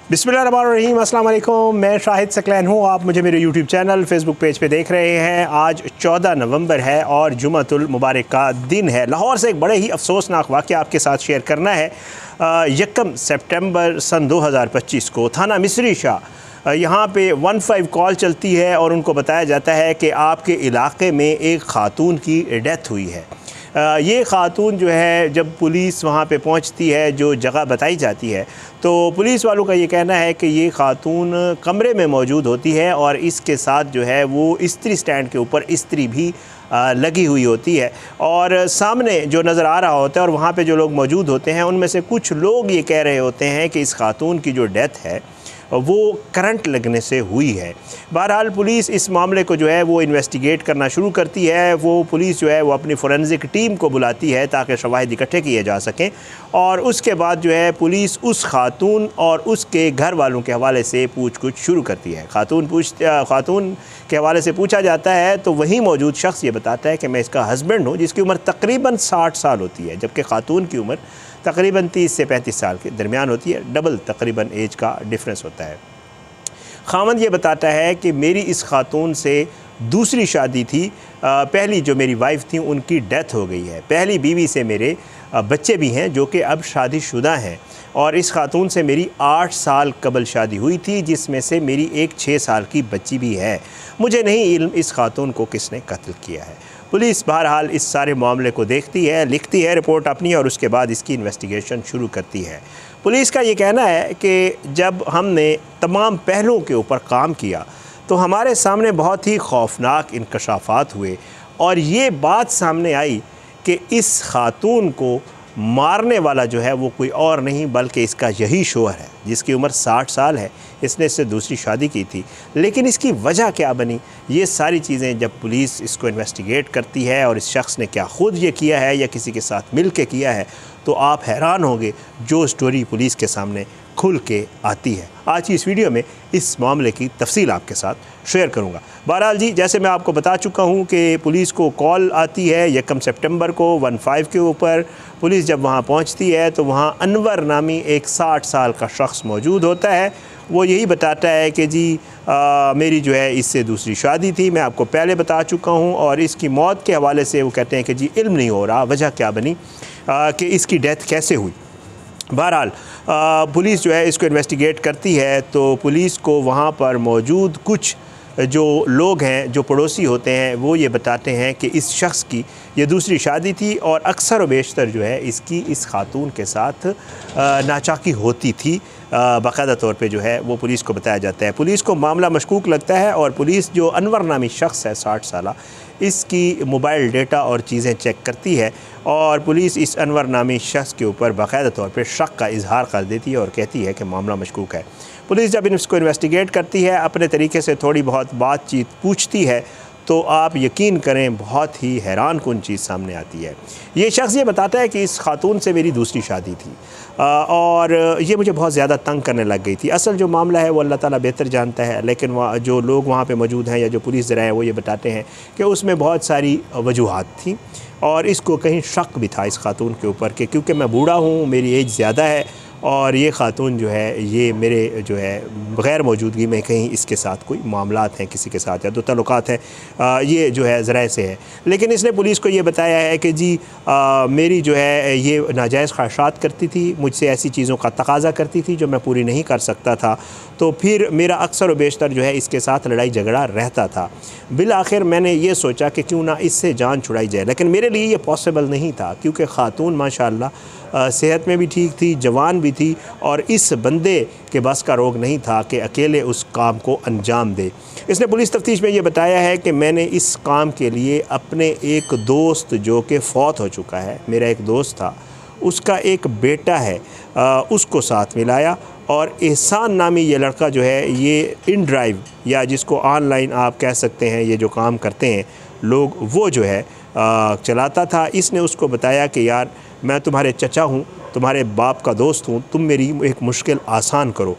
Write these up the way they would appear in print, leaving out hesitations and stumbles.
बिस्मिल्लाहिर्रहमानिर्रहीम, अस्सलाम वालेकुम। मैं शाहिद सकलैन हूँ। आप मुझे मेरे यूट्यूब चैनल फेसबुक पेज पे देख रहे हैं। आज 14 नवंबर है और जुम्मतुल मुबारक का दिन है। लाहौर से एक बड़े ही अफसोसनाक वाक़या आपके साथ शेयर करना है। 1 सितंबर सन 2025 को थाना मिस्री शाह यहाँ पे 15 कॉल चलती है और उनको बताया जाता है कि आपके इलाके में एक ख़ातून की डेथ हुई है। ये ख़ातून जो है, जब पुलिस वहाँ पे पहुँचती है, जो जगह बताई जाती है, तो पुलिस वालों का ये कहना है कि ये ख़ातून कमरे में मौजूद होती है और इसके साथ जो है वो इस्त्री स्टैंड के ऊपर इस्त्री भी लगी हुई होती है और सामने जो नज़र आ रहा होता है और वहाँ पे जो लोग मौजूद होते हैं उनमें से कुछ लोग ये कह रहे होते हैं कि इस ख़ातून की जो डेथ है वो करंट लगने से हुई है। बहरहाल पुलिस इस मामले को जो है वो इन्वेस्टिगेट करना शुरू करती है। वो पुलिस जो है वो अपनी फ़ोरेंसिक टीम को बुलाती है ताकि शवाहिद इकट्ठे किए जा सकें और उसके बाद जो है पुलिस उस खातून और उसके घर वालों के हवाले से पूछ-गुछ शुरू करती है। खातून के हवाले से पूछा जाता है तो वहीं मौजूद शख्स ये बताता है कि मैं इसका हस्बैंड हूँ, जिसकी उम्र तकरीबन 60 साल होती है, जबकि खातून की उम्र तकरीबन 30 से 35 साल के दरमियान होती है। डबल तकरीबन एज का डिफरेंस होता है। खामंद ये बताता है कि मेरी इस खातून से दूसरी शादी थी। पहली जो मेरी वाइफ़ थी उनकी डेथ हो गई है। पहली बीवी से मेरे बच्चे भी हैं जो कि अब शादीशुदा हैं और इस खातून से मेरी 8 साल कबल शादी हुई थी, जिसमें से मेरी एक 6 साल की बच्ची भी है। मुझे नहीं इल्म इस खातून को किसने कत्ल किया है। पुलिस बहरहाल इस सारे मामले को देखती है, लिखती है रिपोर्ट अपनी और उसके बाद इसकी इन्वेस्टिगेशन शुरू करती है। पुलिस का ये कहना है कि जब हमने तमाम पहलुओं के ऊपर काम किया तो हमारे सामने बहुत ही खौफनाक इंकशाफात हुए और ये बात सामने आई कि इस खातून को मारने वाला जो है वो कोई और नहीं बल्कि इसका यही शोहर है, जिसकी उम्र 60 साल है। इसने इससे दूसरी शादी की थी, लेकिन इसकी वजह क्या बनी, ये सारी चीज़ें जब पुलिस इसको इन्वेस्टिगेट करती है और इस शख्स ने क्या ख़ुद ये किया है या किसी के साथ मिल के किया है, तो आप हैरान होंगे जो स्टोरी पुलिस के सामने खुल के आती है। आज की इस वीडियो में इस मामले की तफसील आपके साथ शेयर करूंगा। बहरहाल जी, जैसे मैं आपको बता चुका हूं कि पुलिस को कॉल आती है 1 सितंबर को 15 के ऊपर। पुलिस जब वहां पहुंचती है तो वहां अनवर नामी एक 60 साल का शख्स मौजूद होता है। वो यही बताता है कि जी मेरी जो है इससे दूसरी शादी थी, मैं आपको पहले बता चुका हूँ, और इसकी मौत के हवाले से वो कहते हैं कि जी इल्म नहीं हो रहा वजह क्या बनी, कि इसकी डेथ कैसे हुई। बहरहाल पुलिस जो है इसको इन्वेस्टिगेट करती है तो पुलिस को वहाँ पर मौजूद कुछ जो लोग हैं, जो पड़ोसी होते हैं, वो ये बताते हैं कि इस शख्स की ये दूसरी शादी थी और अक्सर व बेशतर जो है इसकी इस खातून के साथ नाचाकी होती थी। बाकायदा तौर पे जो है वो पुलिस को बताया जाता है। पुलिस को मामला मशकूक लगता है और पुलिस जो अनवर नामी शख्स है 60 साला, इसकी मोबाइल डेटा और चीज़ें चेक करती है और पुलिस इस अनवर नामी शख्स के ऊपर बाकायदा तौर पे शक का इजहार कर देती है और कहती है कि मामला मशकूक है। पुलिस जब इसको इन्वेस्टिगेट करती है, अपने तरीके से थोड़ी बहुत बातचीत पूछती है, तो आप यकीन करें बहुत ही हैरान कुन चीज़ सामने आती है। ये शख्स ये बताता है कि इस खातून से मेरी दूसरी शादी थी और ये मुझे बहुत ज़्यादा तंग करने लग गई थी। असल जो मामला है वो अल्लाह ताला बेहतर जानता है, लेकिन जो लोग वहाँ पे मौजूद हैं या जो पुलिस ज़रा है वो ये बताते हैं कि उसमें बहुत सारी वजूहात थी और इसको कहीं शक भी था इस खातून के ऊपर कि क्योंकि मैं बूढ़ा हूँ, मेरी एज ज़्यादा है और ये खातून जो है ये मेरे जो है गैर मौजूदगी में कहीं इसके साथ कोई मामलात हैं किसी के साथ या तो तल्लुकात हैं, ये जो है ज़रा से है। लेकिन इसने पुलिस को ये बताया है कि जी मेरी जो है ये नाजायज़ ख्वाहिशात करती थी, मुझसे ऐसी चीज़ों का तकाज़ा करती थी जो मैं पूरी नहीं कर सकता था, तो फिर मेरा अक्सर व बेशतर जो है इसके साथ लड़ाई झगड़ा रहता था। बिल आखिर मैंने ये सोचा कि क्यों ना इससे जान छुड़ाई जाए, लेकिन मेरे लिए ये पॉसिबल नहीं था क्योंकि ख़ातून माशाअल्लाह सेहत में भी ठीक थी, जवान भी थी और इस बंदे के बस का रोग नहीं था कि अकेले उस काम को अंजाम दे। इसने पुलिस तफ्तीश में ये बताया है कि मैंने इस काम के लिए अपने एक दोस्त जो कि फ़ौत हो चुका है, मेरा एक दोस्त था, उसका एक बेटा है, उसको साथ मिलाया और एहसान नामी ये लड़का जो है ये इन ड्राइव या जिसको ऑनलाइन आप कह सकते हैं ये जो काम करते हैं लोग, वो जो है चलाता था। इसने उसको बताया कि यार मैं तुम्हारे चचा हूँ, तुम्हारे बाप का दोस्त हूँ, तुम मेरी एक मुश्किल आसान करो।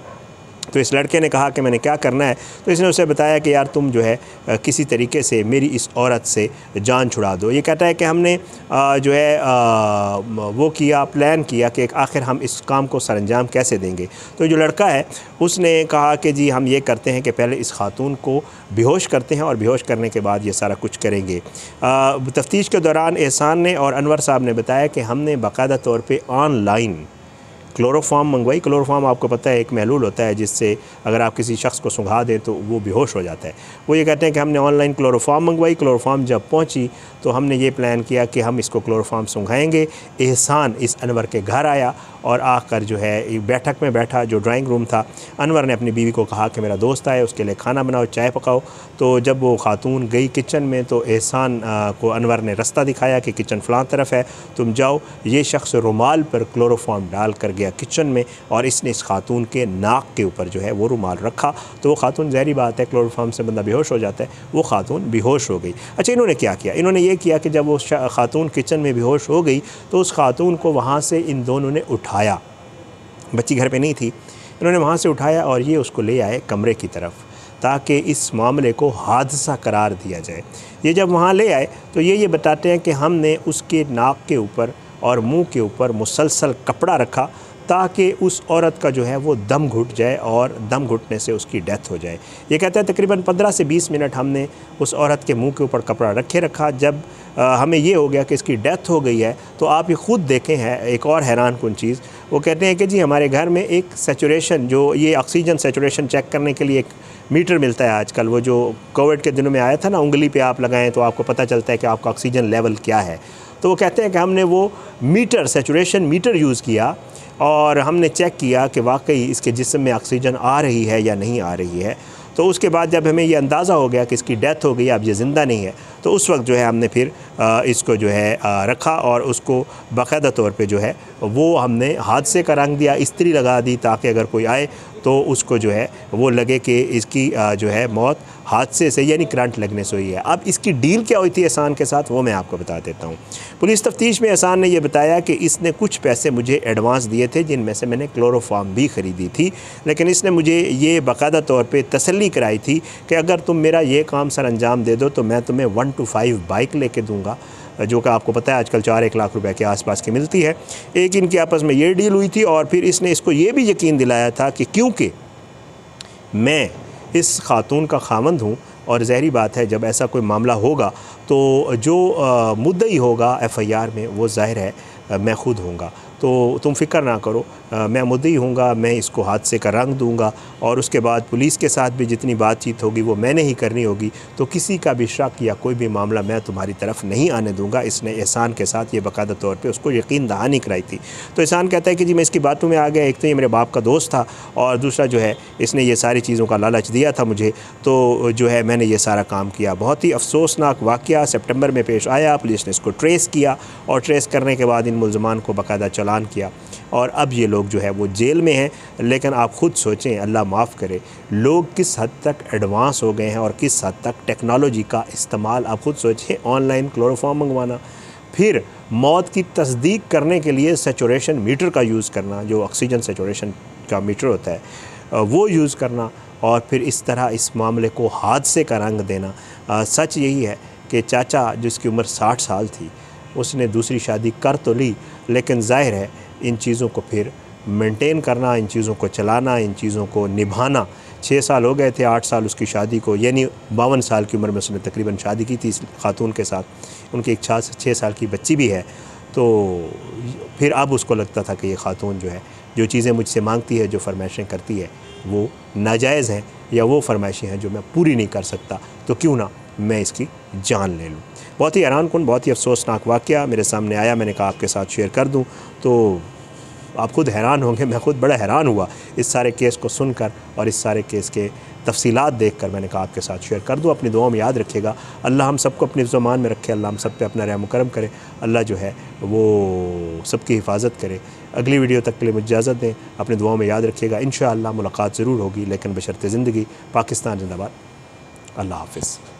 तो इस लड़के ने कहा कि मैंने क्या करना है, तो इसने उसे बताया कि यार तुम जो है किसी तरीके से मेरी इस औरत से जान छुड़ा दो। ये कहता है कि हमने जो है वो किया, प्लान किया कि आखिर हम इस काम को सरअंजाम कैसे देंगे। तो जो लड़का है उसने कहा कि जी हम ये करते हैं कि पहले इस खातून को बेहोश करते हैं और बेहोश करने के बाद ये सारा कुछ करेंगे। तफ्तीश के दौरान एहसान ने और अनवर साहब ने बताया कि हमने बाकायदा तौर पे ऑनलाइन क्लोरोफॉर्म मंगवाई। क्लोरोफॉर्म आपको पता है एक महलूल होता है जिससे अगर आप किसी शख्स को सुंघा दें तो वो बेहोश हो जाता है। वो ये कहते हैं कि हमने ऑनलाइन क्लोरोफॉर्म मंगवाई। क्लोरोफॉर्म जब पहुंची तो हमने ये प्लान किया कि हम इसको क्लोरोफॉर्म सुंघाएंगे। एहसान इस अनवर के घर आया और आकर जो है एक बैठक में बैठा, जो ड्राइंग रूम था। अनवर ने अपनी बीवी को कहा कि मेरा दोस्त आए, उसके लिए खाना बनाओ, चाय पकाओ। तो जब वो खातून गई किचन में तो एहसान को अनवर ने रास्ता दिखाया कि किचन फ़लाँ तरफ है, तुम जाओ। ये शख्स रुमाल पर क्लोरोफॉर्म डाल कर गया किचन में और इसने इस खातून के नाक के ऊपर जो है वो रुमाल रखा। तो वो खातून, ज़ाहिर बात है क्लोरोफॉर्म से बंदा बेहोश हो जाता है, वो खातून बेहोश हो गई। अच्छा, इन्होंने क्या किया? इन्होंने ये किया कि जब वो खातून किचन में बेहोश हो गई तो उस खातून को वहाँ से इन दोनों ने उठाया। बच्ची घर पे नहीं थी। इन्होंने वहाँ से उठाया और ये उसको ले आए कमरे की तरफ ताकि इस मामले को हादसा करार दिया जाए। ये जब वहाँ ले आए तो ये बताते हैं कि हमने उसके नाक के ऊपर और मुंह के ऊपर मुसलसल कपड़ा रखा ताकि उस औरत का जो है वो दम घुट जाए और दम घुटने से उसकी डेथ हो जाए। ये कहते हैं तकरीबन 15 से 20 मिनट हमने उस औरत के मुंह के ऊपर कपड़ा रखा। जब हमें ये हो गया कि इसकी डेथ हो गई है तो आप ये ख़ुद देखें हैं एक और हैरान कुन चीज़। वो कहते हैं कि जी हमारे घर में एक सैचुरेशन, जो ये ऑक्सीजन सैचुरेशन चेक करने के लिए एक मीटर मिलता है आजकल, वो जो कोविड के दिनों में आया था ना, उंगली पे आप लगाएं तो आपको पता चलता है कि आपका ऑक्सीजन लेवल क्या है। तो वो कहते हैं कि हमने वो मीटर, सैचुरेशन मीटर यूज़ किया और हमने चेक किया कि वाकई इसके जिस्म में ऑक्सीजन आ रही है या नहीं आ रही है। तो उसके बाद जब हमें ये अंदाज़ा हो गया कि इसकी डेथ हो गई, अब ये ज़िंदा नहीं है, तो उस वक्त जो है हमने फिर इसको जो है रखा और उसको बाकायदा तौर पे जो है वो हमने हादसे का रंग दिया, इस्त्री लगा दी ताकि अगर कोई आए तो उसको जो है वो लगे कि इसकी जो है मौत हादसे से यानी करंट लगने से हुई है। अब इसकी डील क्या हुई थी एहसान के साथ वो मैं आपको बता देता हूँ। पुलिस तफ्तीश में एहसान ने यह बताया कि इसने कुछ पैसे मुझे एडवांस दिए थे जिनमें से मैंने क्लोरोफॉर्म भी ख़रीदी थी, लेकिन इसने मुझे ये बाकायदा तौर पे तसल्ली कराई थी कि अगर तुम मेरा ये काम सर अंजाम दे दो तो मैं तुम्हें 1 to 5 बाइक लेके दूँगा, जो कि आपको पता है आजकल 4-1 लाख रुपए के आसपास की मिलती है। एक इनकी आपस में ये डील हुई थी और फिर इसने इसको ये भी यकीन दिलाया था कि क्योंकि मैं इस खातून का खामंद हूँ और ज़ाहिरी बात है जब ऐसा कोई मामला होगा तो जो मुद्दई होगा FIR में वो ज़ाहिर है मैं ख़ुद होऊंगा, तो तुम फ़िक्र ना करो, मैं मुद्दई हूँगा, मैं इसको हादसे का रंग दूँगा और उसके बाद पुलिस के साथ भी जितनी बातचीत होगी वो मैंने ही करनी होगी, तो किसी का भी शक या कोई भी मामला मैं तुम्हारी तरफ नहीं आने दूँगा। इसने एहसान के साथ ये बाकायदा तौर पे उसको यकीन दहानी कराई थी। तो एहसान कहता है कि जी मैं इसकी बातों में आ गया, एक तो ये मेरे बाप का दोस्त था और दूसरा जो है इसने ये सारी चीज़ों का लालच दिया था मुझे, तो जो है मैंने ये सारा काम किया। बहुत ही अफसोसनाक वाक़या सितंबर में पेश आया। पुलिस ने इसको ट्रेस किया और ट्रेस करने के बाद इन मुल्ज़मान को बाकायदा चालान किया और अब ये लोग जो है वो जेल में हैं। लेकिन आप ख़ुद सोचें, अल्लाह माफ़ करे, लोग किस हद तक एडवांस हो गए हैं और किस हद तक टेक्नोलॉजी का इस्तेमाल। आप ख़ुद सोचें, ऑनलाइन क्लोरोफॉर्म मंगवाना, फिर मौत की तस्दीक करने के लिए सैचुरेशन मीटर का यूज़ करना, जो ऑक्सीजन सैचुरेशन का मीटर होता है वो यूज़ करना, और फिर इस तरह इस मामले को हादसे का रंग देना। सच यही है कि चाचा जिसकी उम्र 60 साल थी उसने दूसरी शादी कर तो ली, लेकिन ज़ाहिर है इन चीज़ों को फिर मेंटेन करना, इन चीज़ों को चलाना, इन चीज़ों को निभाना। 6 साल हो गए थे, 8 साल उसकी शादी को, यानी 52 साल की उम्र में उसने तकरीबन शादी की थी इस खातून के साथ। उनकी एक 6 साल की बच्ची भी है। तो फिर अब उसको लगता था कि ये खातून जो है जो चीज़ें मुझसे मांगती है, जो फरमाइशें करती है वो नाजायज़ हैं या वो फरमाइशें हैं जो मैं पूरी नहीं कर सकता, तो क्यों ना मैं इसकी जान ले लूँ। बहुत ही हैरान कुन, बहुत ही अफसोसनाक वाक़या मेरे सामने आया, मैंने कहा आपके साथ शेयर कर दूँ। तो आप ख़ुद हैरान होंगे, मैं ख़ुद बड़ा हैरान हुआ इस सारे केस को सुनकर और इस सारे केस के तफसीलात देखकर। मैंने कहा आपके साथ शेयर कर दूँ। अपनी दुआ में याद रखिएगा, अल्लाह हम सबको अपनी ज़ुबान में रखे, अल्लाह हम सब पे अपना रहम करम करे, अल्लाह जो है वो सबकी हिफाजत करे। अगली वीडियो तक के लिए मुझे इजाज़त दें, अपनी दुआओं में याद रखिएगा। इंशाअल्लाह मुलाकात ज़रूर होगी, लेकिन बशर्ते ज़िंदगी। पाकिस्तान जिंदाबाद। अल्लाह हाफ़िज़।